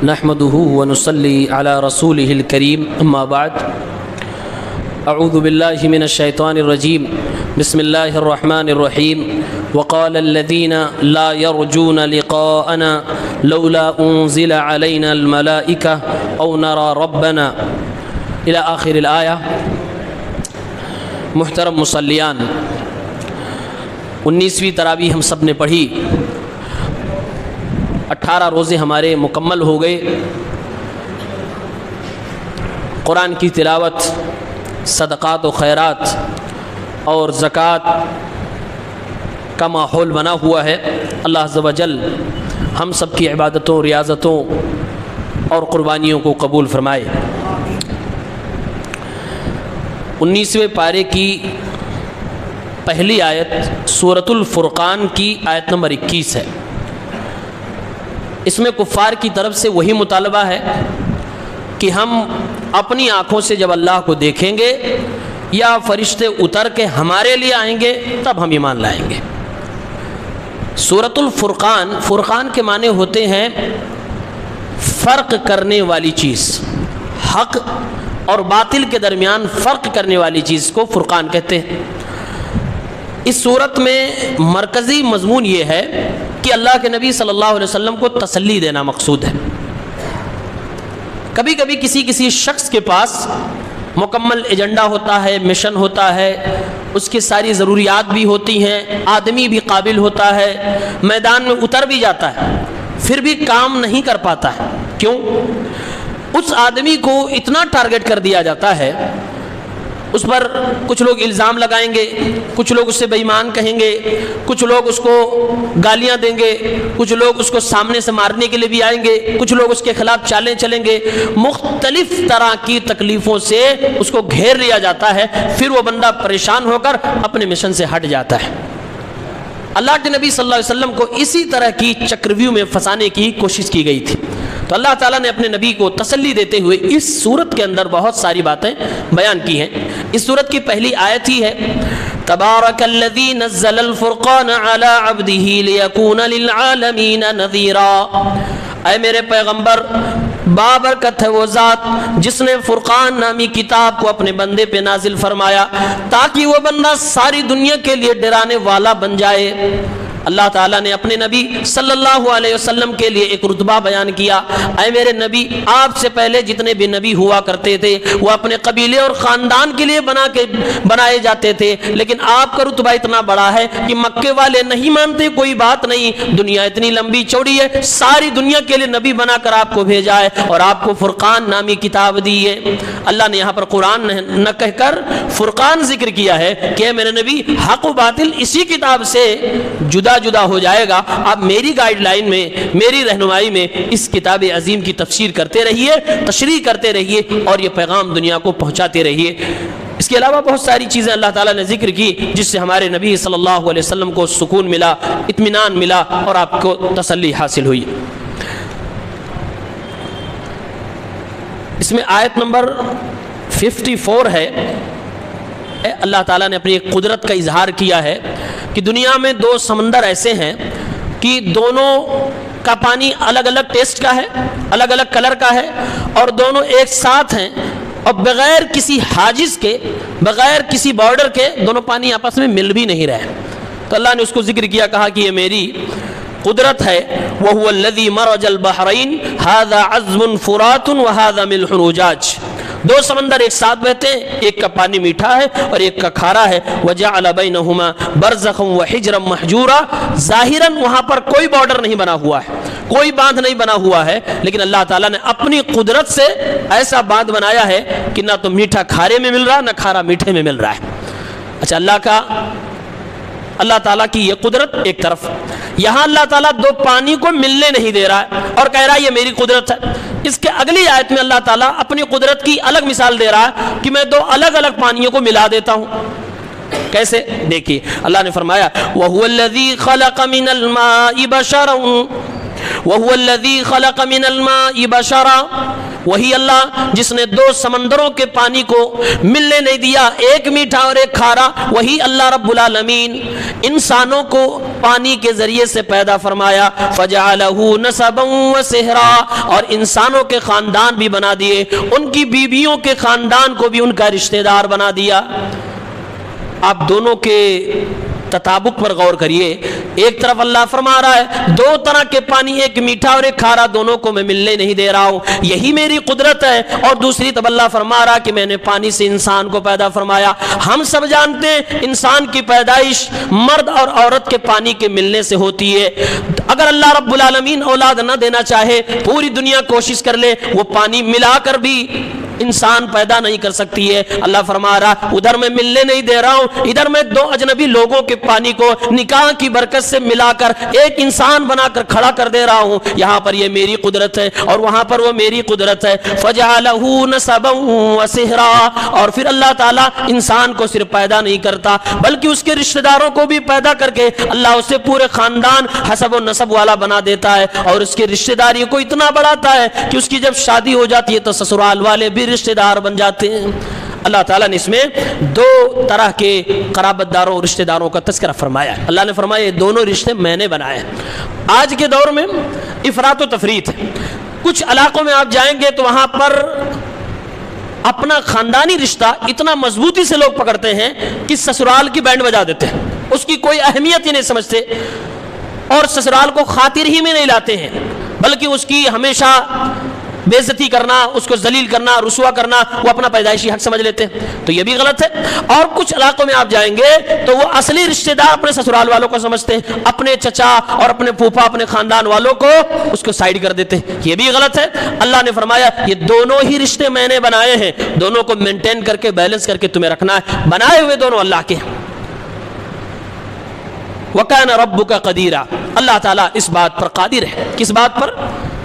نحمده ونصلي على رسوله الكريم اما بعد اعوذ بالله من الشيطان الرجيم بسم الله الرحمن الرحيم وقال الذين لا يرجون لقاءنا لولا انزل علينا الملائكة او نرى ربنا الى آخر الآية۔ محترم مصلیان، 19ویں تراویح ہم سب نے پڑھی، 18 روزے ہمارے مکمل ہو گئے۔ قرآن کی تلاوت، صدقات و خیرات اور زکوٰۃ کا ماحول بنا ہوا ہے۔ اللہ عز و جل ہم سب کی عبادتوں، ریاضتوں اور قربانیوں کو قبول فرمائے۔ 19ویں پارے کی پہلی آیت سورۃ الفرقان کی آیت نمبر 21 ہے۔ اس میں کفار کی طرف سے وہی مطالبہ ہے کہ ہم اپنی آنکھوں سے جب اللہ کو دیکھیں گے یا فرشتے اتر کے ہمارے لیے آئیں گے تب ہم ایمان لائیں گے۔ سورۃ الفرقان، فرقان کے معنی ہوتے ہیں فرق کرنے والی چیز، حق اور باطل کے درمیان فرق کرنے والی چیز کو فرقان کہتے ہیں۔ اس صورت میں مرکزی مضمون یہ ہے کہ اللہ کے نبی صلی اللہ علیہ وسلم کو تسلی دینا مقصود ہے۔ کبھی کبھی کسی شخص کے پاس مکمل ایجنڈا ہوتا ہے، مشن ہوتا ہے، اس کی ساری ضروریات بھی ہوتی ہیں، آدمی بھی قابل ہوتا ہے، میدان میں اتر بھی جاتا ہے، پھر بھی کام نہیں کر پاتا ہے۔ کیوں؟ اس آدمی کو اتنا ٹارگٹ کر دیا جاتا ہے، اس پر کچھ لوگ الزام لگائیں گے، کچھ لوگ اسے بے ایمان کہیں گے، کچھ لوگ اس کو گالیاں دیں گے، کچھ لوگ اس کو سامنے سے مارنے کے لیے بھی آئیں گے، کچھ لوگ اس کے خلاف چالیں چلیں گے، مختلف طرح کی تکلیفوں سے اس کو گھیر لیا جاتا ہے، پھر وہ بندہ پریشان ہو کر اپنے مشن سے ہٹ جاتا ہے۔ اللہ کے نبی صلی اللہ علیہ وسلم کو اسی طرح کی چکرویو میں پھنسانے کی کوشش کی گئی تھی، تو اللہ تعالیٰ نے اپنے نبی کو تسلی دیتے ہوئے اس صورت کے اندر بہت ساری باتیں بیان کی ہیں۔ اس صورت کی پہلی آیت ہی ہے تبارک الذی نزل الفرقان علی عبدہ لیکون للعالمین نذیرا۔ اے میرے پیغمبر، بابرکت ہے وہ ذات جس نے فرقان نامی کتاب کو اپنے بندے پہ نازل فرمایا تاکہ وہ بندہ ساری دنیا کے لیے ڈرانے والا بن جائے۔ اللہ تعالیٰ نے اپنے نبی صلی اللہ علیہ وسلم کے لیے ایک رتبہ بیان کیا، اے میرے نبی، آپ سے پہلے جتنے بھی نبی ہوا کرتے تھے وہ اپنے قبیلے اور خاندان کے لیے بنائے جاتے تھے، لیکن آپ کا رتبہ اتنا بڑا ہے کہ مکے والے نہیں مانتے، کوئی بات نہیں، دنیا اتنی لمبی چوڑی ہے، ساری دنیا کے لیے نبی بنا کر آپ کو بھیجا ہے اور آپ کو فرقان نامی کتاب دی ہے۔ اللہ نے یہاں پر قرآن نہ کہہ کر فرقان ذکر کیا ہے کہ میرے نبی، حق و باطل اسی کتاب سے جدا ہو جائے گا، آپ میری گائیڈ لائن میں، میری رہنمائی میں اس کتاب عظیم کی تفسیر کرتے رہیے، تشریح کرتے رہیے اور یہ پیغام دنیا کو پہنچاتے رہیے۔ اس کے علاوہ بہت ساری چیزیں اللہ تعالیٰ نے ذکر کی جس سے ہمارے نبی صلی اللہ علیہ وسلم کو سکون ملا، اطمینان ملا اور آپ کو تسلی حاصل ہوئی۔ اس میں آیت نمبر 54 ہے، اللہ تعالیٰ نے اپنی ایک قدرت کا اظہار کیا ہے کہ دنیا میں 2 سمندر ایسے ہیں کہ دونوں کا پانی الگ الگ ٹیسٹ کا ہے، الگ الگ کلر کا ہے، اور دونوں ایک ساتھ ہیں اور بغیر کسی حاجز کے، بغیر کسی بارڈر کے دونوں پانی آپس میں مل بھی نہیں رہے۔ تو اللہ نے اس کو ذکر کیا، کہا کہ یہ میری قدرت ہے۔ وَهُوَ الَّذِي مَرَجَ الْبَحْرَيْنِ هَذَا عَذْبٌ فُرَاتٌ وَهَذَا مِلْحٌ أُجَاجٌ۔ 2 سمندر ایک ساتھ بہتے ہیں، ایک کا پانی میٹھا ہے اور ایک کا کھارا ہے۔ وَجَعَلَ بَيْنَهُمَا بَرْزَخًا وَحِجْرًا مَحْجُورًا۔ ظاہراً وہاں پر کوئی بارڈر نہیں بنا ہوا ہے، کوئی باندھ نہیں بنا ہوا ہے، لیکن اللہ تعالیٰ نے اپنی قدرت سے ایسا باندھ بنایا ہے کہ نہ تو میٹھا کھارے میں مل رہا، نہ کھارا میٹھے میں مل رہا ہے۔ اچھا، اللہ تعالیٰ کی یہ قدرت ایک طرف، یہاں اللہ تعالیٰ 2 پانی کو ملنے نہیں دے رہا ہے اور کہہ رہا ہے یہ میری قدرت ہے۔ اس کے اگلی آیت میں اللہ تعالیٰ اپنی قدرت کی الگ مثال دے رہا ہے کہ میں 2 الگ الگ پانیوں کو ملا دیتا ہوں۔ کیسے؟ دیکھیے، اللہ نے فرمایا وَهُوَ الَّذِي خَلَقَ مِنَ الْمَاءِ بَشَرًا وَهُوَ الَّذِي خَلَقَ مِنَ الْمَاءِ بَشَرًا وہی اللہ جس نے دو سمندروں کے پانی کو ملنے نہیں دیا، ایک میٹھا اور ایک کھارا، وہی اللہ رب العالمین انسانوں کو پانی کے ذریعے سے پیدا فرمایا، فجعلہ نسبا وسحرا، اور انسانوں کے خاندان بھی بنا دیے، ان کی بیویوں کے خاندان کو بھی ان کا رشتہ دار بنا دیا۔ آپ دونوں کے تطابق پر غور کریے، ایک طرف اللہ فرما رہا ہے دو طرح کے پانی، ایک میٹھا اور ایک کھارا، دونوں کو میں ملنے نہیں دے رہا ہوں، یہی میری قدرت ہے، اور دوسری طرف اللہ فرما رہا کہ میں نے پانی سے انسان کو پیدا فرمایا۔ ہم سب جانتے ہیں انسان کی پیدائش مرد اور عورت کے پانی کے ملنے سے ہوتی ہے۔ اگر اللہ رب العالمین اولاد نہ دینا چاہے، پوری دنیا کوشش کر لے، وہ پانی ملا کر بھی انسان پیدا نہیں کر سکتی ہے۔ اللہ فرما رہا ادھر میں ملنے نہیں دے رہا ہوں، ادھر میں دو اجنبی لوگوں کے پانی کو نکاح کی برکت سے ملا کر ایک انسان بنا کر کھڑا کر دے رہا ہوں، یہاں پر یہ میری قدرت ہے اور وہاں پر وہ میری قدرت ہے۔ فَجَعَلَهُ نَسَبًا وَسِحْرًا، اور پھر اللہ تعالیٰ انسان کو صرف پیدا نہیں کرتا بلکہ اس کے رشتہ داروں کو بھی پیدا کر کے اللہ اسے پورے خاندان حسب و نسب والا بنا دیتا ہے، اور اس کے رشتہ داری کو اتنا بڑھاتا ہے کہ اس کی جب شادی ہو جاتی ہے تو سسرال والے بھی رشتہ دار بن جاتے ہیں۔ اللہ تعالیٰ نے اس میں دو طرح کے قرابت داروں اور رشتہ داروں کا تذکرہ فرمایا ہے۔ اللہ نے فرمایا یہ دونوں رشتے میں نے بنائے ہیں۔ آج کے دور میں افراط و تفریط ہے، کچھ علاقوں میں آپ جائیں گے تو وہاں پر اپنا خاندانی رشتہ اتنا مضبوطی سے لوگ پکڑتے ہیں کہ سسرال کی بینڈ بجا دیتے ہیں، اس کی کوئی اہمیت ہی نہیں سمجھتے، اور سسرال کو خاطر ہی میں نہیں لاتے ہیں، بلکہ اس کی ہمیشہ بے عزتی کرنا، اس کو ذلیل کرنا، رسوا کرنا وہ اپنا پیدائشی حق سمجھ لیتے ہیں، تو یہ بھی غلط ہے۔ اور کچھ علاقوں میں آپ جائیں گے تو وہ اصلی رشتہ دار اپنے سسرال والوں کو سمجھتے ہیں، اپنے چچا اور اپنے پھوپھا اپنے خاندان والوں کو اس کو سائیڈ کر دیتے ہیں، یہ بھی غلط ہے۔ اللہ نے فرمایا یہ دونوں ہی رشتے میں نے بنائے ہیں، دونوں کو مینٹین کر کے بیلنس کر کے تمہیں رکھنا ہے، بنائے ہوئے دونوں اللہ کے ہیں۔ وَكَانَ رَبُّكَ قَدِيرًا، اللہ تعالیٰ اس بات پر قادر ہے، کس بات پر؟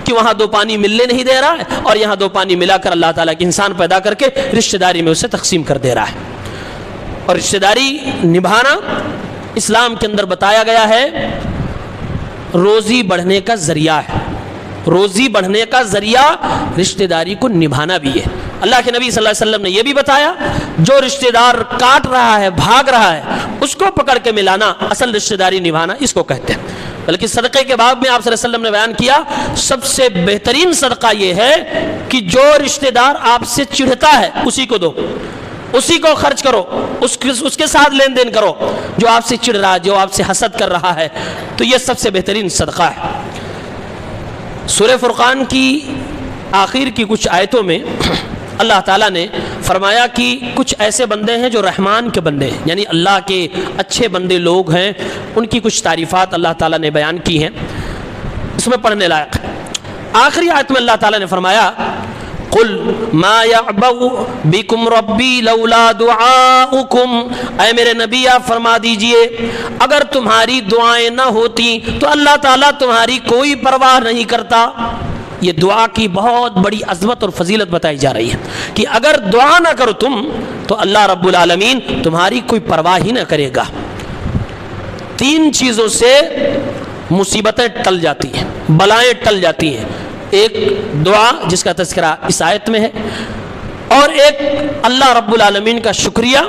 کہ وہاں دو پانی ملنے نہیں دے رہا ہے اور یہاں دو پانی ملا کر اللہ تعالیٰ کی انسان پیدا کر کے رشتہ داری میں اسے تقسیم کر دے رہا ہے۔ اور رشتہ داری نبھانا اسلام کے اندر بتایا گیا ہے روزی بڑھنے کا ذریعہ ہے، روزی بڑھنے کا ذریعہ رشتہ داری کو نبھانا بھی ہے۔ اللہ کے نبی صلی اللہ علیہ وسلم نے یہ بھی بتایا جو رشتہ دار کاٹ رہا ہے، بھاگ رہا ہے، اس کو پکڑ کے ملانا اصل رشتہ داری نبھانا اس کو کہتے ہیں۔ بلکہ صدقے کے باب میں آپ صلی اللہ علیہ وسلم نے بیان کیا سب سے بہترین صدقہ یہ ہے کہ جو رشتہ دار آپ سے چڑھتا ہے اسی کو دو، اسی کو خرچ کرو، اس کے ساتھ لین دین کرو، جو آپ سے چڑھ رہا ہے، جو آپ سے حسد کر رہا ہے، تو یہ سب سے بہترین صدقہ ہے۔ سورہ فرقان کی آخر کی کچھ آیتوں میں اللہ تعالیٰ نے فرمایا کہ کچھ ایسے بندے ہیں جو رحمان کے بندے ہیں، یعنی اللہ کے اچھے بندے لوگ ہیں، ان کی کچھ تعریفات اللہ تعالیٰ نے بیان کی ہیں، اس میں پڑھنے لائق ہے۔ آخری آیت میں اللہ تعالیٰ نے فرمایا قُلْ مَا يَعْبَوْ بِكُمْ رَبِّي لَوْلَا دُعَاؤُكُمْ، اے میرے نبی آپ فرما دیجئے اگر تمہاری دعائیں نہ ہوتی تو اللہ تعالیٰ تمہاری کوئی پرواہ نہیں کرتا۔ یہ دعا کی بہت بڑی عظمت اور فضیلت بتائی جا رہی ہے کہ اگر دعا نہ کرو تم تو اللہ رب العالمین تمہاری کوئی پرواہ ہی نہ کرے گا۔ تین چیزوں سے مصیبتیں ٹل جاتی ہیں، بلائیں ٹل جاتی ہیں، ایک دعا جس کا تذکرہ اس آیت میں ہے، اور ایک اللہ رب العالمین کا شکریہ،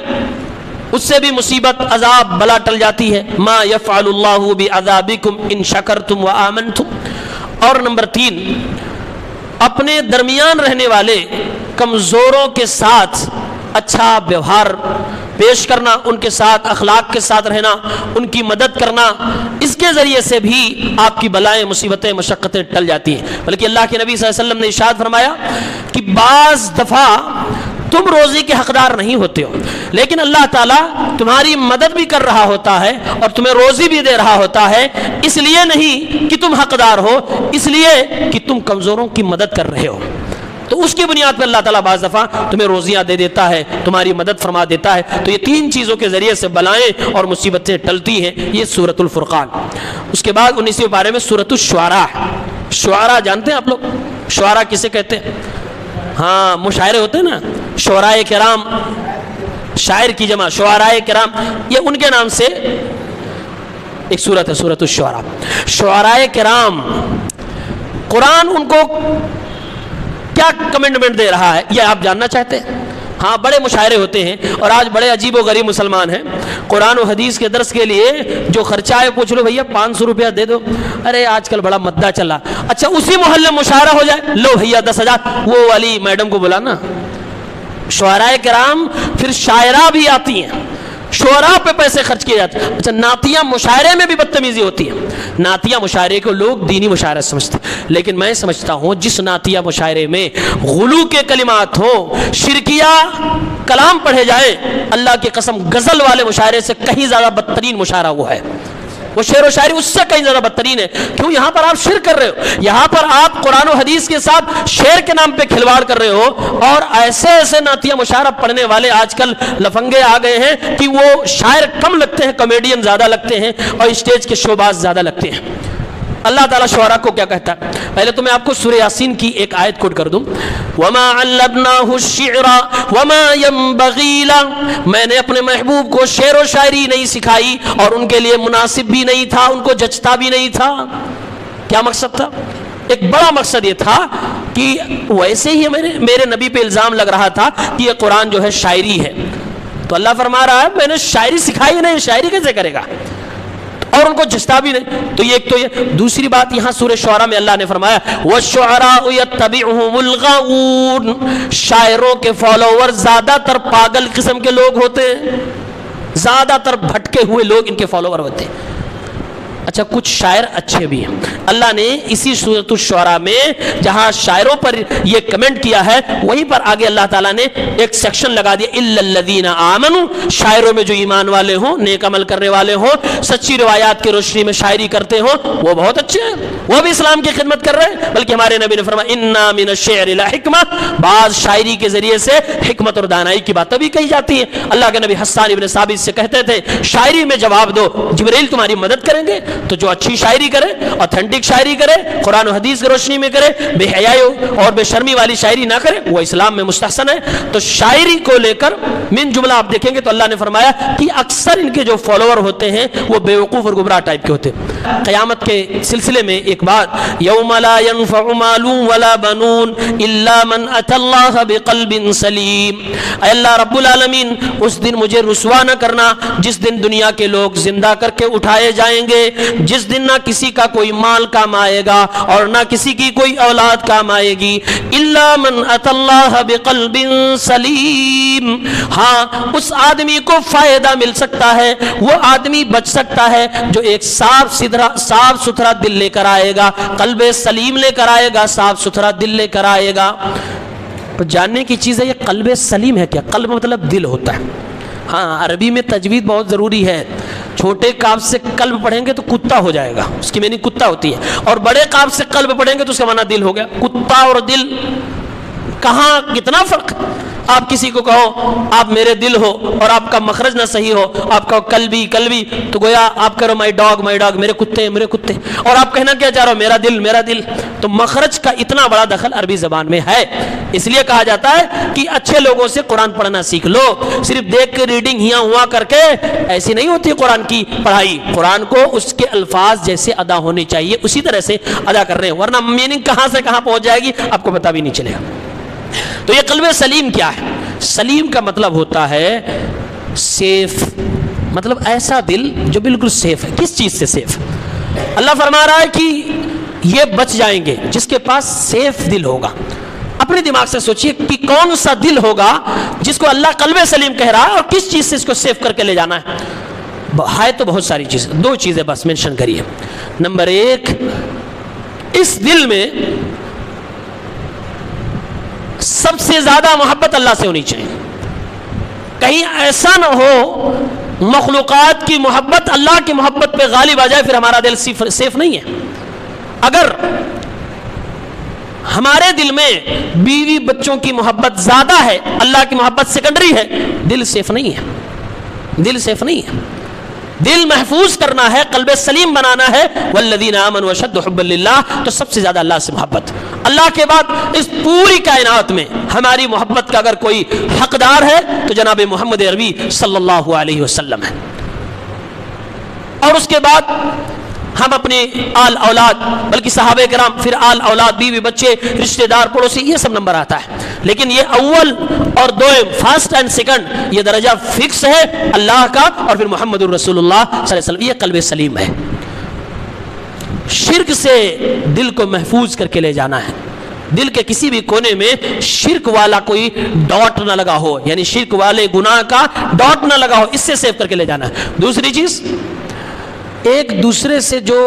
اس سے بھی مصیبت عذاب بلا ٹل جاتی ہے۔ ما یفعل اللہ بعذابکم ان شکرتم وآمنتم، اور نمبر 3 اپنے درمیان رہنے والے کمزوروں کے ساتھ اچھا ویوہار پیش کرنا، ان کے ساتھ اخلاق کے ساتھ رہنا، ان کی مدد کرنا، اس کے ذریعے سے بھی آپ کی بلائیں، مصیبتیں، مشقتیں ٹل جاتی ہیں۔ بلکہ اللہ کے نبی صلی اللہ علیہ وسلم نے ارشاد فرمایا کہ بعض دفعہ تم روزی کے حقدار نہیں ہوتے ہو لیکن اللہ تعالیٰ تمہاری مدد بھی کر رہا ہوتا ہے اور تمہیں روزی بھی دے رہا ہوتا ہے، اس لیے نہیں کہ تم حقدار ہو، اس لیے کہ تم کمزوروں کی مدد کر رہے ہو، تو اس کی بنیاد پر اللہ تعالیٰ بعض دفعہ تمہیں روزیاں دے دیتا ہے، تمہاری مدد فرما دیتا ہے۔ تو یہ تین چیزوں کے ذریعے سے بلائیں اور مصیبتیں ٹلتی ہیں، یہ سورۃ الفرقان۔ اس کے بعد 19ویں پارے میں سورۃ الشعراء۔ شعراء جانتے ہیں آپ لوگ؟ شعراء کسے کہتے ہیں؟ ہاں مشاعرے ہوتے ہیں نا، شعراء کرام، شاعر کی جمع شعراء کرام، یہ ان کے نام سے ایک سورت ہے سورۃ الشعراء۔ شعراء کرام، قرآن ان کو کیا کمنٹمنٹ دے رہا ہے یہ آپ جاننا چاہتے ہیں؟ ہاں بڑے مشاعرے ہوتے ہیں اور آج بڑے عجیب و غریب مسلمان ہیں، قرآن و حدیث کے درس کے لیے جو خرچہ ہے پوچھ لو بھیا 500 روپیہ دے دو، ارے آج کل بڑا مدہ چلا، اچھا اسی محلے میں مشاعرہ ہو جائے، لو بھیا 10,000، وہ والی میڈم کو بلانا۔ شعراء کرام پھر شاعرہ بھی آتی ہیں، شعراء پہ پیسے خرچ کیے جاتے ہیں۔ اچھا نعتیہ مشاعرے میں بھی بدتمیزی ہوتی ہے، نعتیہ مشاعرے کو لوگ دینی مشاعرہ سمجھتے ہیں، لیکن میں سمجھتا ہوں جس نعتیہ مشاعرے میں غلو کے کلمات ہوں، شرکیہ کلام پڑھے جائیں، اللہ کی قسم غزل والے مشاعرے سے کہیں زیادہ بدترین مشاعرہ وہ ہے، وہ شعر و شاعری اس سے کہیں زیادہ بدترین ہے۔ کیوں؟ یہاں پر آپ شرک کر رہے ہو، یہاں پر آپ قرآن و حدیث کے ساتھ شعر کے نام پہ کھلواڑ کر رہے ہو، اور ایسے ایسے نعتیہ مشاعرہ پڑھنے والے آج کل لفنگے آ گئے ہیں کہ وہ شاعر کم لگتے ہیں، کامیڈین زیادہ لگتے ہیں، اور اسٹیج کے شوباز زیادہ لگتے ہیں۔ اللہ تعالیٰ شعراء کو کیا کہتا ہے؟ پہلے تو میں آپ کو سورہ یاسین کی ایک آیت کوٹ کر دوں، وَمَا عَلَّمْنَاهُ الشِّعْرَ وَمَا يَنبَغِي لَهُ، میں نے اپنے محبوب کو شعر و شاعری نہیں سکھائی اور ان کے لیے مناسب بھی نہیں تھا، ان کو جچتا بھی نہیں تھا۔ کیا مقصد تھا؟ ایک بڑا مقصد یہ تھا کہ ویسے ہی میرے نبی پہ الزام لگ رہا تھا کہ یہ قرآن جو ہے شاعری ہے، تو اللہ فرما رہا ہے میں نے شاعری سکھائی نہیں، شاعری کیسے کرے گا، اور ان کو جستا بھی نہیں۔ تو یہ ایک تو یہ، دوسری بات یہاں سورہ شعراء میں اللہ نے فرمایا وَالشُّعَرَاءُ يَتَّبِعُهُمُ الْغَاوُونَ، شاعروں کے فالوور زیادہ تر پاگل قسم کے لوگ ہوتے ہیں، زیادہ تر بھٹکے ہوئے لوگ ان کے فالوور ہوتے ہیں۔ اچھا کچھ شاعر اچھے بھی ہیں، اللہ نے اسی سورۃ الشعراء میں جہاں شاعروں پر یہ کمنٹ کیا ہے وہیں پر آگے اللہ تعالیٰ نے ایک سیکشن لگا دیا اِلَّا الَّذِينَ آمَنُوا، شاعروں میں جو ایمان والے ہوں، نیک عمل کرنے والے ہوں، سچی روایات کی روشنی میں شاعری کرتے ہوں، وہ بہت اچھے ہیں، وہ بھی اسلام کی خدمت کر رہے ہیں۔ بلکہ ہمارے نبی نے فرمایا اِنَّا مِنَ الشِّعْرِ لَحِکْمَةً، بعض شاعری کے ذریعے سے حکمت اور دانائی کی باتیں بھی کہی جاتی ہیں۔ اللہ کے نبی حسان ابن ثابت سے کہتے تھے شاعری میں جواب دو، جبریل تمہاری مدد کریں گے، تو جو اچھی شاعری کرے، اوتھینٹک شاعری کرے، قرآن و حدیث کی روشنی میں کرے، بے حیائی اور بے شرمی والی شاعری نہ کرے، وہ اسلام میں مستحسن ہے۔ تو شاعری کو لے کر من جملہ آپ دیکھیں گے تو اللہ نے فرمایا کہ اکثر ان کے جو فالوور ہوتے ہیں وہ بیوقوف اور گمراہ ٹائپ کے ہوتے ہیں۔ قیامت کے سلسلے میں ایک بات، یوم لا ينفع مال ولا بنون الا من اتى الله بقلب سلیم، اے اللہ رب العالمین اس دن مجھے رسوا نہ کرنا جس دن دنیا کے لوگ زندہ کر کے اٹھائے جائیں گے، جس دن نہ کسی کا کوئی مال کام آئے گا اور نہ کسی کی کوئی اولاد کام آئے گی، الا من اتى الله بقلب سلیم، ہاں اس آدمی کو فائدہ مل سکتا ہے، وہ آدمی بچ سکتا ہے جو ایک صاف ستھرا دل لے کر آئے گا، قلب سلیم لے کر آئے گا، صاف ستھرا دل لے کر آئے گا۔ جاننے کی چیز ہے یہ قلب سلیم ہے کیا؟ قلب مطلب دل ہوتا ہے۔ ہاں عربی میں تجوید بہت ضروری ہے، چھوٹے کاف سے قلب پڑھیں گے تو کتا ہو جائے گا، اس کی معنی کتا ہوتی ہے، اور بڑے کاف سے قلب پڑھیں گے تو اس کا معنی دل ہو گیا۔ کتا اور دل کہاں کتنا فرق ہے؟ آپ کسی کو کہو آپ میرے دل ہو اور آپ کا مخرج نہ صحیح ہو، آپ کہو قلبی تو گویا آپ کہو مائی ڈاگ میرے کتے، اور آپ کہنا کیا چاہ رہے ہو میرا دل، تو مخرج کا اتنا بڑا دخل عربی زبان میں ہے۔ اس لیے کہا جاتا ہے کہ اچھے لوگوں سے قرآن پڑھنا سیکھ لو، صرف دیکھ کے ریڈنگ ہیاں ہوا کر کے ایسی نہیں ہوتی قرآن کی پڑھائی، قرآن کو اس کے الفاظ جیسے ادا ہونے چاہیے اسی طرح سے ادا کر رہے ہیں، ورنہ میننگ کہاں سے کہاں پہنچ جائے گی آپ کو پتہ بھی نہیں چلے گا۔ تو یہ قلب سلیم کیا ہے؟ سلیم کا مطلب ہوتا ہے سیف، مطلب ایسا دل جو بالکل سیف ہے۔ کس چیز سے سیف؟ اللہ فرما رہا ہے کہ یہ بچ جائیں گے جس کے پاس سیف دل ہوگا۔ اپنے دماغ سے سوچئے کہ کون سا دل ہوگا جس کو اللہ قلب سلیم کہہ رہا ہے اور کس چیز سے اس کو سیف کر کے لے جانا ہے تو بہت ساری چیزیں، دو چیزیں بس منشن کریے۔ نمبر ایک، اس دل میں سب سے زیادہ محبت اللہ سے ہونی چاہیے۔ کہیں ایسا نہ ہو مخلوقات کی محبت اللہ کی محبت پہ غالب آ جائے، پھر ہمارا دل سیف نہیں ہے۔ اگر ہمارے دل میں بیوی بچوں کی محبت زیادہ ہے، اللہ کی محبت سیکنڈری ہے، دل سیف نہیں ہے، دل سیف نہیں ہے۔ دل محفوظ کرنا ہے، قلب سلیم بنانا ہے، والذین آمنوا اشد حبا للہ، تو سب سے زیادہ اللہ سے محبت۔ اللہ کے بعد اس پوری کائنات میں ہماری محبت کا اگر کوئی حقدار ہے تو جناب محمد عربی صلی اللہ علیہ وسلم ہے۔ اور اس کے بعد ہم اپنے آل اولاد، بلکہ صحابہ کرام، پھر آل اولاد، بیوی بچے، رشتہ دار، پڑوسی، یہ سب نمبر آتا ہے. لیکن یہ اول اور دوم، فرسٹ اینڈ سیکنڈ، یہ درجہ فکس ہے اللہ کا اور پھر محمد الرسول اللہ صلی اللہ علیہ وسلم. یہ قلب سلیم ہے. شرک سے دل کو محفوظ کر کے لے جانا ہے. دل کے کسی بھی کونے میں شرک والا کوئی ڈاٹ نہ لگا ہو، یعنی شرک والے گناہ کا ڈاٹ نہ لگا ہو، اس سے سیو کر کے لے جانا ہے. دوسری چیز، ایک دوسرے سے جو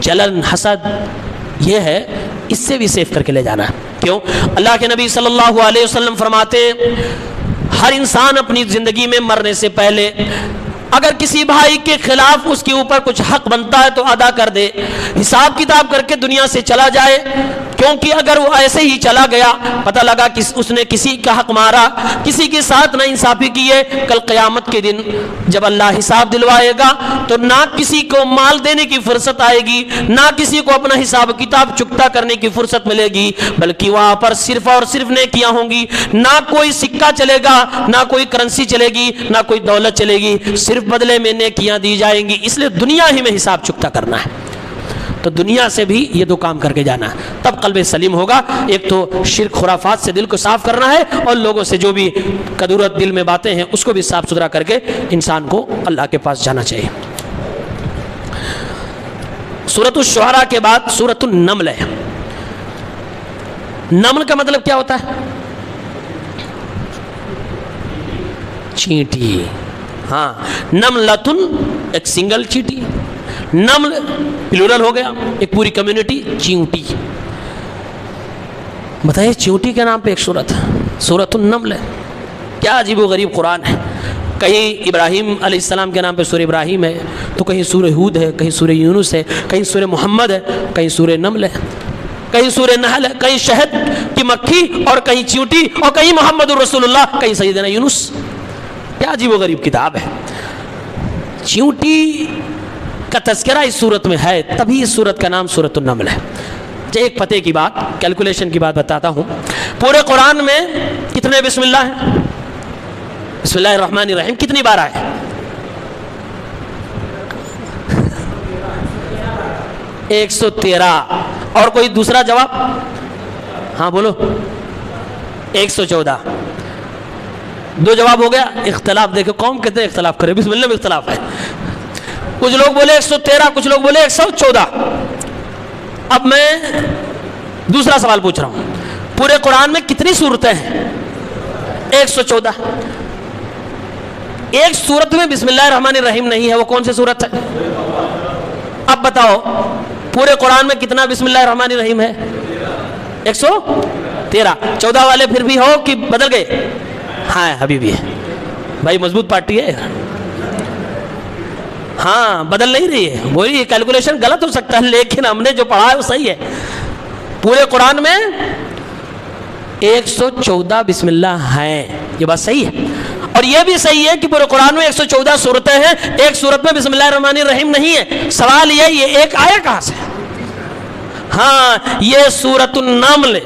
جلن، حسد یہ ہے، اس سے بھی سیو کر کے لے جانا ہے. کیوں؟ اللہ کے نبی صلی اللہ علیہ وسلم فرماتے ہیں ہر انسان اپنی زندگی میں مرنے سے پہلے اگر کسی بھائی کے خلاف اس کے اوپر کچھ حق بنتا ہے تو ادا کر دے، حساب کتاب کر کے دنیا سے چلا جائے. کیونکہ اگر وہ ایسے ہی چلا گیا، پتہ لگا کہ اس نے کسی کا حق مارا، کسی کے ساتھ نہ انصافی کی ہے، کل قیامت کے دن جب اللہ حساب دلوائے گا تو نہ کسی کو مال دینے کی فرصت آئے گی، نہ کسی کو اپنا حساب کتاب چکتا کرنے کی فرصت ملے گی، بلکہ وہاں پر صرف اور صرف نیکیاں ہوں گی. نہ کوئی سکہ چلے گا، نہ کوئی کرنسی چلے گی، نہ کوئی دولت چلے گی، صرف بدلے میں نیکیاں دی جائیں گی. اس لیے دنیا ہی میں حساب چکتا کرنا ہے. تو دنیا سے بھی یہ دو کام کر کے جانا ہے، تب قلب سلیم ہوگا. ایک تو شرک خرافات سے دل کو صاف کرنا ہے، اور لوگوں سے جو بھی کدورت دل میں باتیں ہیں اس کو بھی صاف ستھرا کر کے انسان کو اللہ کے پاس جانا چاہیے. سورۃ الشعراء کے بعد سورۃ النمل ہے. نمل کا مطلب کیا ہوتا ہے؟ چینٹی. ہاں، نملتن ایک سنگل چینٹی، نمل پلورل ہو گیا، ایک پوری کمیونٹی چیونٹی. بتائیے چیونٹی کے نام پہ ایک سورت ہے، سورۃ النمل ہے. کیا عجیب و غریب قرآن ہے. کہیں ابراہیم علیہ السلام کے نام پہ سورہ ابراہیم ہے، تو کہیں سورہ ہود ہے، کہیں سورہ یونس ہے، کہیں سورہ محمد ہے، کہیں سورہ نمل ہے، کہیں سورہ نحل ہے، کہیں شہد کی مکھی اور کہیں چیونٹی اور کہیں محمد الرسول اللہ، کہیں سیدنا یونس. کیا عجیب و غریب کتاب ہے. چیونٹی کا تذکرہ اس صورت میں ہے، تبھی اس صورت کا نام سورۃ النمل ہے. ایک پتے کی بات، کیلکولیشن کی بات بتاتا ہوں. پورے قرآن میں کتنے بسم اللہ ہیں؟ بسم اللہ الرحمن الرحیم کتنی بار آئے؟ 113. اور کوئی دوسرا جواب؟ ہاں بولو. 114. دو جواب ہو گیا. اختلاف دیکھو، قوم کہتے ہیں اختلاف کرے، بسم اللہ میں اختلاف ہے. کچھ لوگ بولے 113، کچھ لوگ بولے 114. اب میں دوسرا سوال پوچھ رہا ہوں، پورے قرآن میں کتنی سورتیں ہیں؟ 114. ایک سورت میں بسم اللہ الرحمن الرحیم نہیں ہے، وہ کون سی سورت ہے؟ اب بتاؤ پورے قرآن میں کتنا بسم اللہ الرحمن الرحیم ہے؟ 113. 14 والے پھر بھی ہو کہ بدل گئے؟ ہاں ابھی بھی ہے بھائی، مضبوط پارٹی ہے. ہاں بدل نہیں رہی ہے، وہی کیلکولیشن غلط ہو سکتا ہے لیکن ہم نے جو پڑھا ہے وہ صحیح ہے. پورے قرآن میں 114 بسم اللہ ہیں، یہ بات صحیح ہے. اور یہ بھی صحیح ہے کہ پورے قرآن میں 114 سورتیں ہیں، ایک سورت میں بسم اللہ الرحمن الرحیم نہیں ہے. سوال یہ ایک آیا کہاں سے؟ ہاں، یہ سورۃ النمل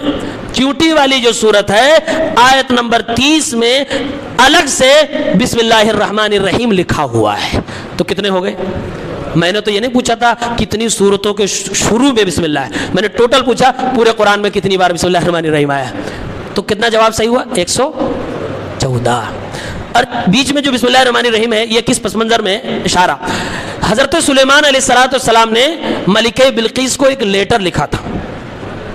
چیونٹی والی جو سورت ہے، آیت نمبر 30 میں الگ سے بسم اللہ الرحمن الرحیم لکھا ہوا ہے. تو کتنے ہو گئے؟ میں نے تو یہ نہیں پوچھا تھا کتنی سورتوں کے شروع میں بسم اللہ ہے، میں نے ٹوٹل پوچھا پورے قرآن میں کتنی بار بسم اللہ الرحمن الرحیم آیا. تو کتنا جواب صحیح ہوا؟ 114. اور بیچ میں جو بسم اللہ الرحمن الرحیم ہے، یہ کس پس منظر میں اشارہ؟ حضرت سلیمان علیہ السلام نے ملکہ بلقیس کو ایک لیٹر لکھا تھا.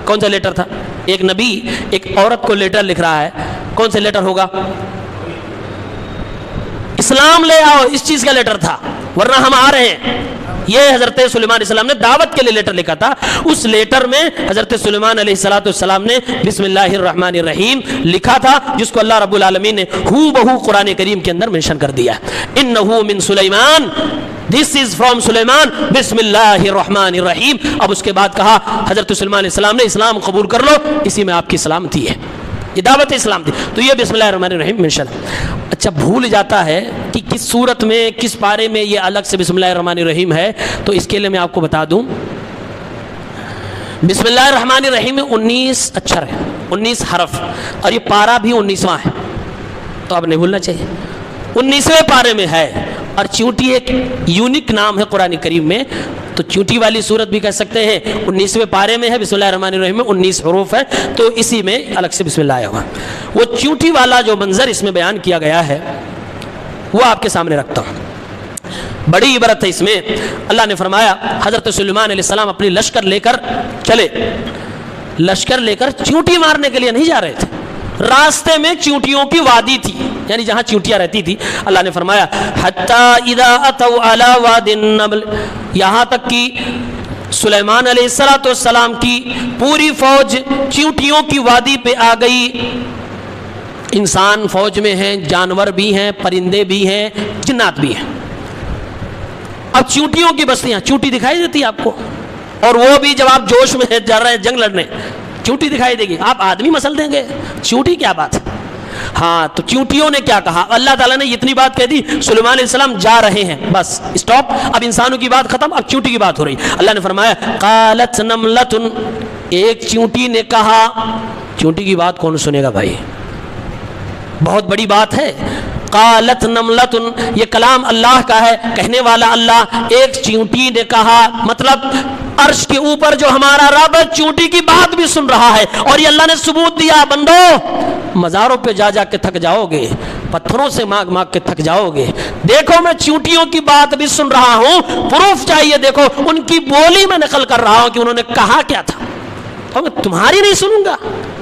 کون سا لیٹر تھا؟ ایک نبی ایک عورت کو لیٹر لکھ رہا ہے، کون سا لیٹر ہوگا؟ اسلام لے آؤ، اس چیز کا لیٹر تھا، ورنہ ہم آ رہے ہیں. یہ حضرت سلیمان علیہ السلام نے دعوت کے لیے لیٹر لکھا تھا. اس لیٹر میں حضرت سلیمان علیہ السلام نے بسم اللہ الرحمن الرحیم لکھا تھا، جس کو اللہ رب العالمین نے ہو بہو قرآن کریم کے اندر منشن کر دیا. انہو من سلیمان، This is from سلیمان، بسم اللہ الرحمن الرحیم. اب اس کے بعد کہا حضرت سلیمان علیہ السلام نے اسلام قبول کر لو، اسی میں آپ کی سلامتی ہے، یہ دعوت اسلام تھی. تو یہ بسم اللہ الرحمن الرحیم منشن. اچھا بھول جاتا ہے کہ کس صورت میں کس پارے میں یہ الگ سے بسم اللہ الرحمن الرحیم ہے، تو اس کے لیے میں آپ کو بتا دوں. بسم اللہ الرحمن الرحیم میں 19 اچھر ہے، 19 حرف، اور یہ پارہ بھی 19واں ہے، تو آپ نہیں بھولنا چاہیے. 19ویں پارے میں ہے. اور چیونٹی ایک یونیک نام ہے قرآن کریم میں. تو چونٹی والی صورت بھی کہہ سکتے ہیں 19ویں پارے میں ہے، بسم اللہ الرحمن الرحیم میں 19 حروف ہے، تو اسی میں الگ سے بسم اللہ آیا ہوا۔ وہ چونٹی والا جو منظر اس میں بیان کیا گیا ہے وہ آپ کے سامنے رکھتا ہوں۔ بڑی عبرت ہے اس میں۔ اللہ نے فرمایا حضرت سلیمان علیہ السلام اپنی لشکر لے کر چلے، لشکر لے کر چونٹی مارنے کے لیے نہیں جا رہے تھے، راستے میں چونٹیوں کی وادی تھی، یعنی جہاں چونٹیاں رہتی تھی۔ اللہ نے فرمایا حتی اذا اتوا علی واد النمل، یہاں تک کہ سلیمان علیہ السلام کی پوری فوج چونٹیوں کی وادی پہ آ گئی۔ انسان فوج میں ہیں، جانور بھی ہیں، پرندے بھی ہیں، جنات بھی ہیں۔ اب چونٹیوں کی بستیاں، چونٹی دکھائی دیتی ہے آپ کو، اور وہ بھی جب آپ جوش میں جا رہے ہیں جنگ لڑنے، چونٹی دکھائی دے گی، آپ آدمی مسل دیں گے، چونٹی کیا بات ہے؟ ہاں، تو چونٹیوں نے کیا کہا؟ اللہ تعالیٰ نے اتنی بات کہہ دی، سلیمان علیہ السلام جا رہے ہیں، بس اسٹاپ، اب انسانوں کی بات ختم، اب چونٹی کی بات ہو رہی۔ اللہ نے فرمایا قالت نملۃ، ایک چونٹی نے کہا۔ چونٹی کی بات کون سنے گا بھائی؟ بہت بڑی بات ہے۔ قالت نملۃ، یہ کلام اللہ کا ہے، کہنے والا اللہ۔ ایک چونٹی نے کہا، مطلب عرش کے اوپر جو ہمارا رب چونٹی کی بات بھی سن رہا ہے، اور یہ اللہ نے ثبوت دیا، بندو مزاروں پہ جا جا کے تھک جاؤ گے، پتھروں سے مانگ مانگ کے تھک جاؤ گے، دیکھو میں چونٹیوں کی بات بھی سن رہا ہوں، پروف چاہیے، دیکھو ان کی بولی میں نقل کر رہا ہوں کہ انہوں نے کہا کیا تھا۔ تو میں تمہاری نہیں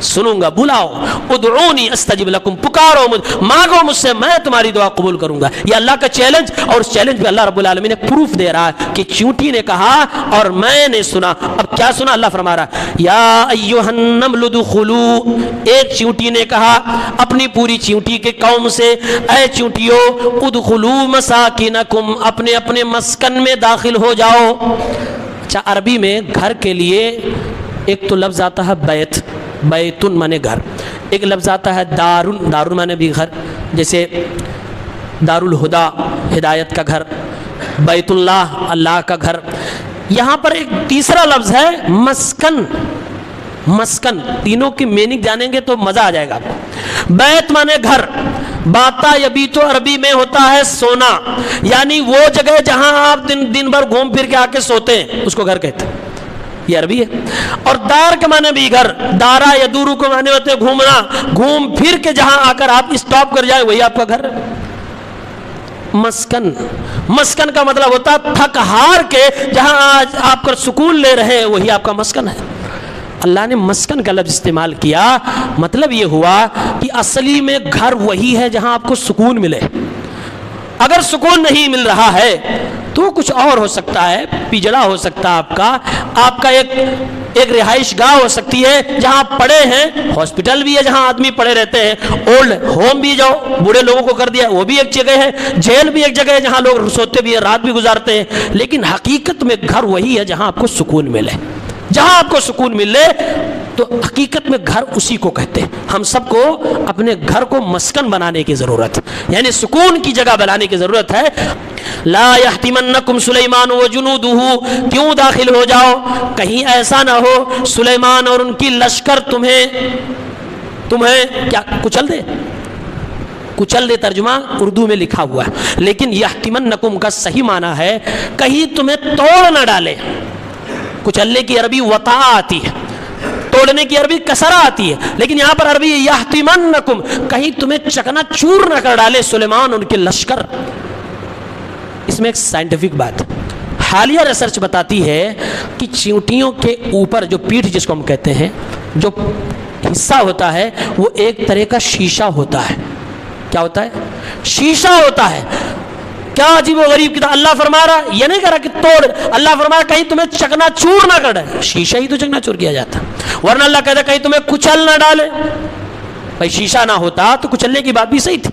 سنوں گا، بلاؤ، ادعونی استجب لکم، پکارو مانگو مجھ سے، میں تمہاری دعا قبول کروں گا۔ یہ اللہ کا چیلنج، اور اس چیلنج پہ اللہ رب العالمین نے پروف دے رہا ہے کہ چونٹی نے کہا اور میں نے سنا۔ اب کیا سنا؟ اللہ فرما رہا یا ایھا النمل ادخلوا، ایک چونٹی نے کہا اپنی پوری چونٹی کے قوم سے، اے چونٹیو ادخلوا مساکنکم، اپنے اپنے مسکن میں داخل ہو جاؤ۔ اچھا، عربی میں گھر کے لیے ایک تو لفظ آتا ہے بیت، بیتن مانے گھر، ایک لفظ آتا ہے دارن، دارن مانے بھی گھر، جیسے دار الہدا ہدایت کا گھر، بیت اللہ اللہ کا گھر۔ یہاں پر ایک تیسرا لفظ ہے مسکن، مسکن، تینوں کی میننگ جانیں گے تو مزہ آ جائے گا۔ بیت مانے گھر، باتا یبیتو عربی میں ہوتا ہے سونا، یعنی وہ جگہ جہاں آپ دن بھر گھوم پھر کے آ کے سوتے ہیں اس کو گھر کہتے ہیں، یہ عربی ہے۔ اور دار کے معنی بھی گھر، دارا یدورو کے معنی ہوتے ہیں گھومنا، گھوم پھر کے جہاں آ کر آپ اسٹاپ کر جائیں وہی آپ کا گھر۔ مسکن، مسکن کا مطلب ہوتا ہے تھک ہار کے جہاں آج آپ کا سکون لے رہے ہیں وہی آپ کا مسکن ہے۔ اللہ نے مسکن کا لفظ استعمال کیا، مطلب یہ ہوا کہ اصلی میں گھر وہی ہے جہاں آپ کو سکون ملے۔ اگر سکون نہیں مل رہا ہے تو کچھ اور ہو سکتا ہے، پجڑا ہو سکتا ہے آپ کا ایک رہائش گاہ ہو سکتی ہے جہاں آپ پڑے ہیں، ہاسپٹل بھی ہے جہاں آدمی پڑے رہتے ہیں، اولڈ ہوم بھی جاؤ بوڑھے لوگوں کو کر دیا وہ بھی ایک جگہ ہے، جیل بھی ایک جگہ ہے جہاں لوگ سوتے بھی ہیں، رات بھی گزارتے ہیں، لیکن حقیقت میں گھر وہی ہے جہاں آپ کو سکون ملے۔ جہاں آپ کو سکون ملے تو حقیقت میں گھر اسی کو کہتے ہیں۔ ہم سب کو اپنے گھر کو مسکن بنانے کی ضرورت ہے، یعنی سکون کی جگہ بنانے کی ضرورت ہے۔ لا یحتمنکم سلیمان وجنودہ، کیوں داخل ہو جاؤ، کہیں ایسا نہ ہو سلیمان اور ان کی لشکر تمہیں کیا کچل دے۔ کچل دے ترجمہ اردو میں لکھا ہوا ہے، لیکن یحتمنکم کا صحیح معنی ہے کہیں تمہیں توڑ نہ ڈالے۔ کچلنے کی عربی وطا آتی ہے، توڑنے کی عربی کسرہ آتی ہے، لیکن یہاں پر عربی یحتمنکم، کہیں تمہیں چکنا چور نہ کر ڈالے سلیمان ان کے لشکر۔ اس میں ایک سائنٹیفک بات، حالیہ ریسرچ بتاتی ہے کہ چیونٹیوں کے اوپر جو پیٹھ جس کو ہم کہتے ہیں، جو حصہ ہوتا ہے وہ ایک طرح کا شیشہ ہوتا ہے۔ کیا ہوتا ہے؟ شیشہ ہوتا ہے۔ کیا عجیب و غریب کتاب، اللہ فرما رہا یہ نہیں کہہ رہا کہ توڑ، اللہ فرما رہا کہیں تمہیں چکنا چور نہ کر ڈالے، شیشہ ہی تو چکنا چور کیا جاتا، ورنہ اللہ کہتا کہیں تمہیں کچل نہ ڈالے۔ بھائی شیشہ نہ ہوتا تو کچلنے کی بات بھی صحیح تھی،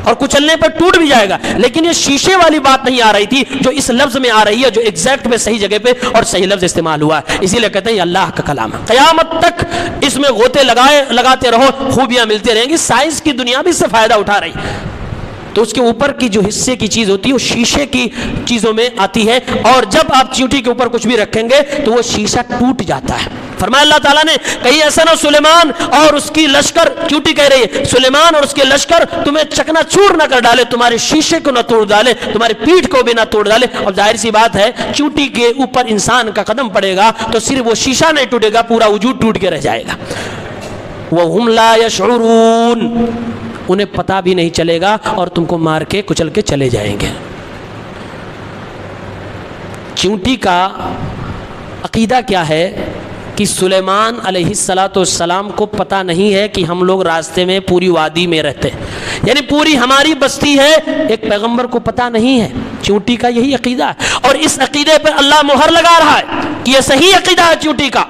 اور کچلنے پر ٹوٹ بھی جائے گا، لیکن یہ شیشے والی بات نہیں آ رہی تھی جو اس لفظ میں آ رہی ہے، جو ایگزیکٹ میں صحیح جگہ پہ اور صحیح لفظ استعمال ہوا ہے، اسی لیے کہتے ہیں یہ اللہ کا کلام ہے۔ قیامت تک اس میں غوطے لگاتے رہو، خوبیاں ملتی رہیں گی، سائنس کی دنیا بھی اس سے فائدہ اٹھا رہی ہے۔ تو اس کے اوپر کی جو حصے کی چیز ہوتی ہے وہ شیشے کی چیزوں میں آتی ہے، اور جب آپ چیونٹی کے اوپر کچھ بھی رکھیں گے تو وہ شیشہ ٹوٹ جاتا ہے۔ فرمایا اللہ تعالیٰ نے کہیں ایسا نہ سلیمان اور اس کی لشکر، چیونٹی کہہ رہی ہے، سلیمان اور اس کے لشکر تمہیں چکنا چور نہ کر ڈالے، تمہارے شیشے کو نہ توڑ ڈالے، تمہاری پیٹھ کو بھی نہ توڑ ڈالے۔ اور ظاہر سی بات ہے چیونٹی کے اوپر انسان کا قدم پڑے گا تو صرف وہ شیشہ نہیں ٹوٹے گا، پورا وجود ٹوٹ کے رہ جائے گا۔ وَهُمْ لَا يَشْعُرُونَ، انہیں پتہ بھی نہیں چلے گا اور تم کو مار کے کچل کے چلے جائیں گے۔ چیونٹی کا عقیدہ کیا ہے کہ سلیمان علیہ السلام کو پتہ نہیں ہے کہ ہم لوگ راستے میں پوری وادی میں رہتے ہیں، یعنی پوری ہماری بستی ہے، ایک پیغمبر کو پتہ نہیں ہے۔ چیونٹی کا یہی عقیدہ ہے، اور اس عقیدے پر اللہ مہر لگا رہا ہے کہ یہ صحیح عقیدہ ہے چیونٹی کا۔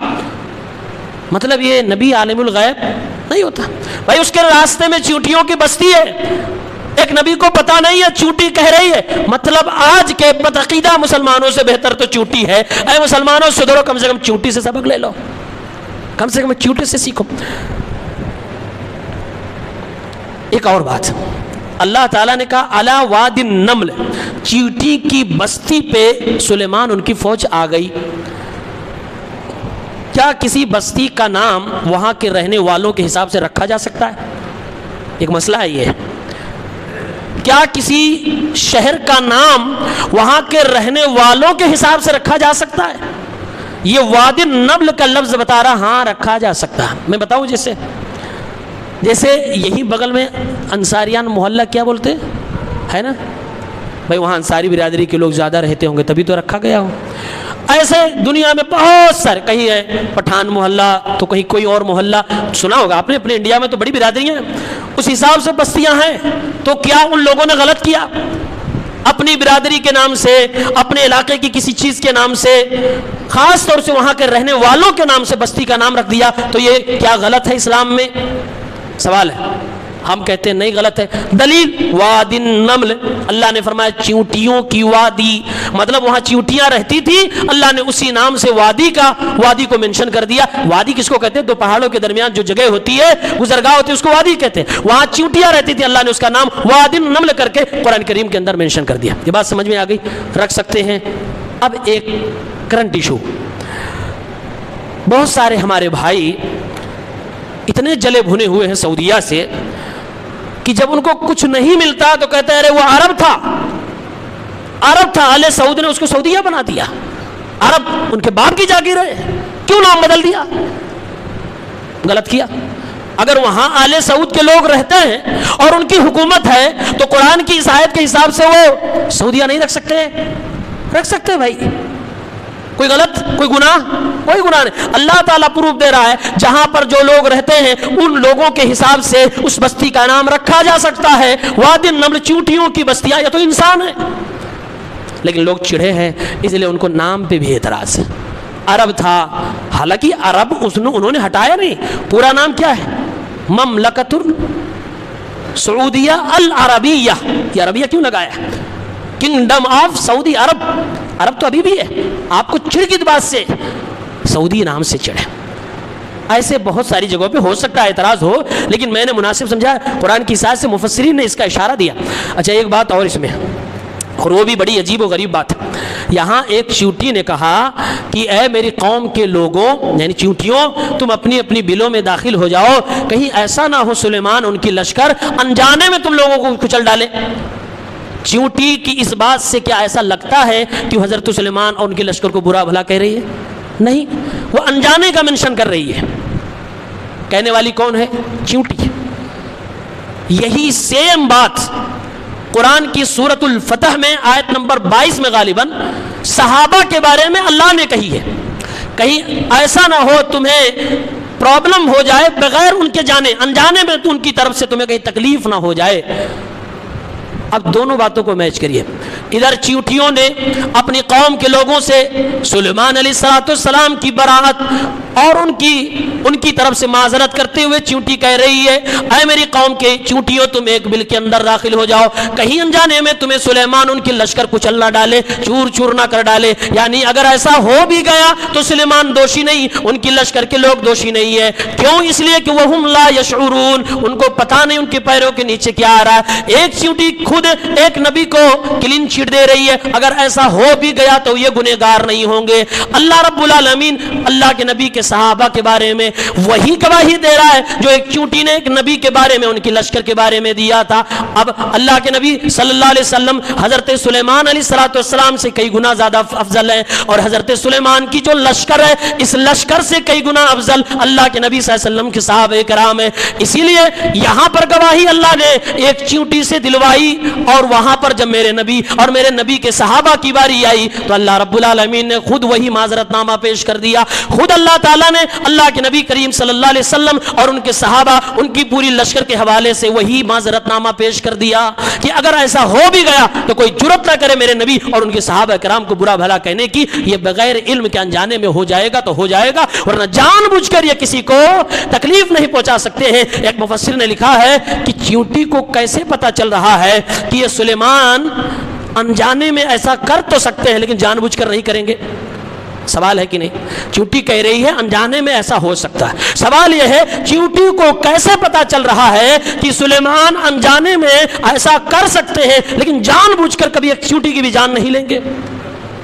مطلب یہ نبی عالم الغیب نہیں ہوتا بھائی، اس کے راستے میں چیونٹیوں کی بستی ہے، ایک نبی کو پتہ نہیں ہے چیونٹی کہہ رہی ہے، مطلب آج کے بدعقیدہ مسلمانوں سے بہتر تو چیونٹی ہے۔ اے مسلمانوں سدھرو، کم سے کم چیونٹی سے سبق لے لو، کم سے کم چیونٹی سے سیکھو۔ ایک اور بات، اللہ تعالیٰ نے کہا علی واد النمل، چیونٹی کی بستی پہ سلیمان ان کی فوج آ گئی۔ کیا کسی بستی کا نام وہاں کے رہنے والوں کے حساب سے رکھا جا سکتا ہے؟ ایک مسئلہ ہے یہ۔ کیا کسی شہر کا نام وہاں کے رہنے والوں کے حساب سے رکھا جا سکتا ہے؟ یہ واد النمل کا لفظ بتا رہا، ہاں رکھا جا سکتا ہے۔ میں بتاؤں جیسے یہی بغل میں انصاریان محلہ کیا بولتے ہے نا بھائی، وہاں انصاری برادری کے لوگ زیادہ رہتے ہوں گے تبھی تو رکھا گیا ہو۔ ایسے دنیا میں بہت سارے، کہیں ہے پٹھان محلہ تو کہیں کوئی اور محلہ، سنا ہوگا آپ نے، اپنے انڈیا میں تو بڑی برادریاں ہیں، اس حساب سے بستیاں ہیں۔ تو کیا ان لوگوں نے غلط کیا؟ اپنی برادری کے نام سے، اپنے علاقے کی کسی چیز کے نام سے، خاص طور سے وہاں کے رہنے والوں کے نام سے بستی کا نام رکھ دیا، تو یہ کیا غلط ہے اسلام میں؟ سوال ہے۔ ہم کہتے ہیں نہیں، غلط ہے۔ دلیل واد النمل، اللہ نے فرمایا چیونٹیوں کی وادی، مطلب وہاں چیونٹیاں رہتی تھی، اللہ نے اسی نام سے وادی کو منشن کر دیا۔ وادی کس کو کہتے ہیں؟ دو پہاڑوں کے درمیان جو جگہ ہوتی ہے، گزرگاہ ہوتی ہے، اس کو وادی کہتے ہیں۔ وہاں چیونٹیاں رہتی تھی، اللہ نے اس کا نام واد النمل کر کے قرآن کریم کے اندر منشن کر دیا۔ یہ بات سمجھ میں آ گئی؟ رکھ سکتے ہیں۔ اب ایک کرنٹ ایشو، بہت سارے ہمارے بھائی اتنے جلے بھنے ہوئے ہیں سعودیہ سے کہ جب ان کو کچھ نہیں ملتا تو کہتے ہیں ارے وہ عرب تھا، آل سعود نے اس کو سعودیہ بنا دیا، عرب ان کے باپ کی جاگیر ہے، کیوں نام بدل دیا؟ غلط کیا۔ اگر وہاں آل سعود کے لوگ رہتے ہیں اور ان کی حکومت ہے تو قرآن کی اس آیت کے حساب سے وہ سعودیہ نہیں رکھ سکتے؟ رکھ سکتے بھائی۔ کوئی غلط، کوئی گناہ؟ کوئی گناہ نہیں۔ اللہ تعالیٰ پروف دے رہا ہے جہاں پر جو لوگ رہتے ہیں ان لوگوں کے حساب سے اس بستی کا نام رکھا جا سکتا ہے۔ واد النمل چیونٹیوں کی بستیاں، یہ تو انسان ہے، لیکن لوگ چڑھے ہیں اس لیے ان کو نام پہ بھی اعتراض ہے۔ عرب تھا، حالانکہ عرب انہوں نے ہٹایا نہیں، پورا نام کیا ہے؟ مملکۃ سعودیہ العربیہ۔ یہ عربیہ کیوں لگایا؟ کنگڈم آف سعودی عرب، عرب تو ابھی بھی ہے، آپ کو چڑھ کی بات سے سعودی نام سے چڑھے۔ ایسے بہت ساری جگہوں پہ ہو سکتا ہے اعتراض ہو، لیکن میں نے مناسب سمجھا، قرآن کی سائے سے مفسرین نے اس کا اشارہ دیا۔ اچھا ایک بات اور اس میں، اور وہ بھی بڑی عجیب و غریب بات ہے۔ یہاں ایک چیونٹی نے کہا کہ اے میری قوم کے لوگوں، یعنی چیونٹیوں، تم اپنی اپنی بلوں میں داخل ہو جاؤ، کہیں ایسا نہ ہو سلیمان ان کی لشکر انجانے میں تم لوگوں کو کچل ڈالے۔ چیونٹی کی اس بات سے کیا ایسا لگتا ہے کہ حضرت سلیمان اور ان کے لشکر کو برا بھلا کہہ رہی ہے؟ نہیں، وہ انجانے کا منشن کر رہی ہے۔ کہنے والی کون ہے؟ چیونٹی۔ یہی سیم بات قرآن کی سورۃ الفتح میں آیت نمبر 22 میں غالباً صحابہ کے بارے میں اللہ نے کہی ہے، کہیں ایسا نہ ہو تمہیں پرابلم ہو جائے بغیر ان کے جانے، انجانے میں تو ان کی طرف سے تمہیں کہیں تکلیف نہ ہو جائے۔ اب دونوں باتوں کو میچ کریے، ادھر چیونٹیوں نے اپنی قوم کے لوگوں سے سلیمان علیہ السلام کی براءت اور ان کی طرف سے معذرت کرتے ہوئے چیونٹی کہہ رہی ہے اے میری قوم کے چیونٹیوں تم ایک بل کے اندر داخل ہو جاؤ, کہیں انجانے میں تمہیں سلیمان ان کی لشکر کچل نہ ڈالے, چور چور نہ کر ڈالے. یعنی اگر ایسا ہو بھی گیا تو سلیمان دوشی نہیں, ان کی لشکر کے لوگ دوشی نہیں ہے. کیوں؟ اس لیے کہ وہم لا یشعرون, ان کو پتہ نہیں ان کے پیروں کے نیچے کیا آ رہا ہے. ایک چیونٹی خود ایک نبی کو کلین چٹ دے رہی ہے, اگر ایسا ہو بھی گیا تو یہ گنہگار نہیں ہوں گے. اللہ رب العالمین اللہ کے نبی کے صحابہ کے بارے میں وہی گواہی دے رہا ہے جو ایک چونٹی نے ایک نبی کے بارے میں ان کی لشکر کے بارے میں دیا تھا. اب اللہ کے نبی صلی اللہ علیہ وسلم حضرت سلیمان علیہ السلام سے کئی گنا زیادہ افضل ہے, اور حضرت سلیمان کی جو لشکر ہے اس لشکر سے کئی گنا افضل اللہ کے نبی صلی اللہ علیہ وسلم کے صحابہ کرام ہے. اسی لیے یہاں پر گواہی اللہ نے ایک چونٹی سے دلوائی, اور وہاں پر جب میرے نبی اور میرے نبی کے صحابہ کی باری آئی تو اللہ رب العالمین نے خود وہی معذرت نامہ پیش کر دیا. خود اللہ تعالیٰ نے اللہ کے نبی کریم صلی اللہ علیہ وسلم اور ان کے صحابہ ان کی پوری لشکر کے حوالے سے وہی معذرت نامہ پیش کر دیا کہ اگر ایسا ہو بھی گیا تو کوئی جرت نہ کرے میرے نبی اور ان کے صحابہ کرام کو برا بھلا کہنے کی. یہ بغیر علم کے انجانے میں ہو جائے گا تو ہو جائے گا, ورنہ جان بوجھ کر یہ کسی کو تکلیف نہیں پہنچا سکتے ہیں. ایک مفسر نے لکھا ہے کہ چیونٹی کو کیسے پتا چل رہا ہے کہ یہ سلیمان انجانے میں ایسا کر تو سکتے ہیں لیکن جان بوجھ کر نہیں کریں گے. سوال ہے کہ نہیں؟ چیونٹی کہہ رہی ہے انجانے میں ایسا ہو سکتا ہے. سوال یہ ہے چیونٹی کو کیسے پتا چل رہا ہے کہ سلیمان انجانے میں ایسا کر سکتے ہیں لیکن جان بوجھ کر کبھی ایک چیونٹی کی بھی جان نہیں لیں گے؟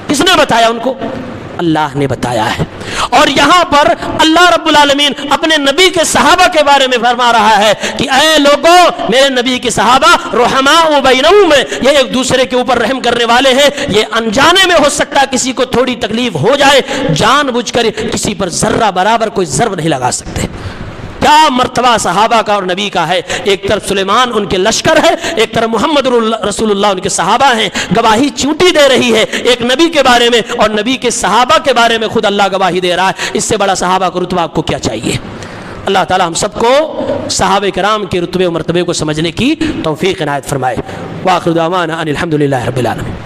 کس نے بتایا ان کو؟ اللہ نے بتایا ہے. اور یہاں پر اللہ رب العالمین اپنے نبی کے صحابہ کے بارے میں فرما رہا ہے کہ اے لوگوں, میرے نبی کے صحابہ رحماء بینہم, یہ ایک دوسرے کے اوپر رحم کرنے والے ہیں. یہ انجانے میں ہو سکتا ہے کسی کو تھوڑی تکلیف ہو جائے, جان بوجھ کر کسی پر ذرہ برابر کوئی ضرب نہیں لگا سکتے. کیا مرتبہ صحابہ کا اور نبی کا ہے. ایک طرف سلیمان ان کے لشکر ہے, ایک طرف محمد رسول اللہ ان کے صحابہ ہیں. گواہی چونٹی دے رہی ہے ایک نبی کے بارے میں, اور نبی کے صحابہ کے بارے میں خود اللہ گواہی دے رہا ہے. اس سے بڑا صحابہ کا رتبہ آپ کو کیا چاہیے؟ اللہ تعالی ہم سب کو صحابہ کرام کے رتبے و مرتبے کو سمجھنے کی توفیق عنایت فرمائے. وآخر دعوانا ان الحمدللہ رب العالمین.